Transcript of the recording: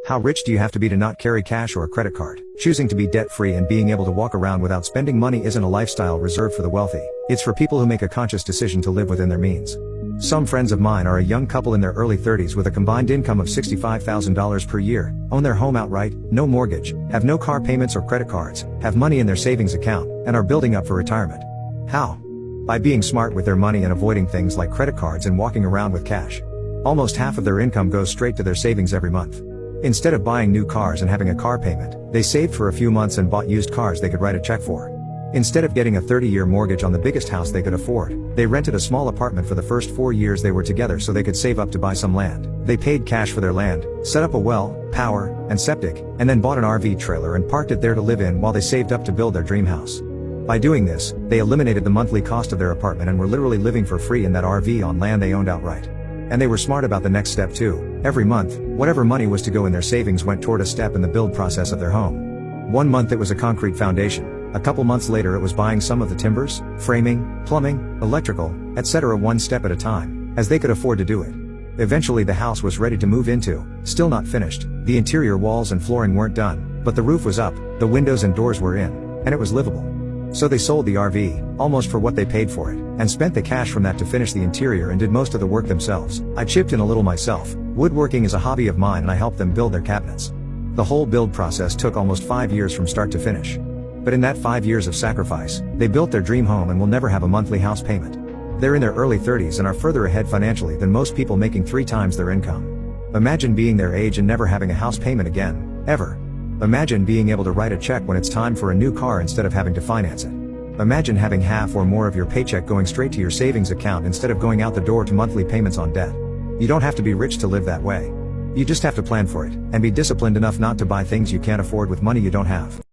How rich do you have to be to not carry cash or a credit card? Choosing to be debt-free and being able to walk around without spending money isn't a lifestyle reserved for the wealthy. It's for people who make a conscious decision to live within their means. Some friends of mine are a young couple in their early 30s with a combined income of $65,000 per year, own their home outright, no mortgage, have no car payments or credit cards, have money in their savings account, and are building up for retirement. How? By being smart with their money and avoiding things like credit cards and walking around with cash. Almost half of their income goes straight to their savings every month. Instead of buying new cars and having a car payment, they saved for a few months and bought used cars they could write a check for. Instead of getting a 30-year mortgage on the biggest house they could afford, they rented a small apartment for the first 4 years they were together so they could save up to buy some land. They paid cash for their land, set up a well, power, and septic, and then bought an RV trailer and parked it there to live in while they saved up to build their dream house. By doing this, they eliminated the monthly cost of their apartment and were literally living for free in that RV on land they owned outright. And they were smart about the next step too. Every month, whatever money was to go in their savings went toward a step in the build process of their home. 1 month it was a concrete foundation. A couple months later it was buying some of the timbers, framing, plumbing, electrical, etc. one step at a time, as they could afford to do it. Eventually the house was ready to move into, still not finished, the interior walls and flooring weren't done, but the roof was up, the windows and doors were in, and it was livable. So they sold the RV, almost for what they paid for it, and spent the cash from that to finish the interior and did most of the work themselves. I chipped in a little myself. Woodworking is a hobby of mine and I helped them build their cabinets. The whole build process took almost 5 years from start to finish. But in that 5 years of sacrifice, they built their dream home and will never have a monthly house payment. They're in their early 30s and are further ahead financially than most people making 3 times their income. Imagine being their age and never having a house payment again, ever. Imagine being able to write a check when it's time for a new car instead of having to finance it. Imagine having half or more of your paycheck going straight to your savings account instead of going out the door to monthly payments on debt. You don't have to be rich to live that way. You just have to plan for it, and be disciplined enough not to buy things you can't afford with money you don't have.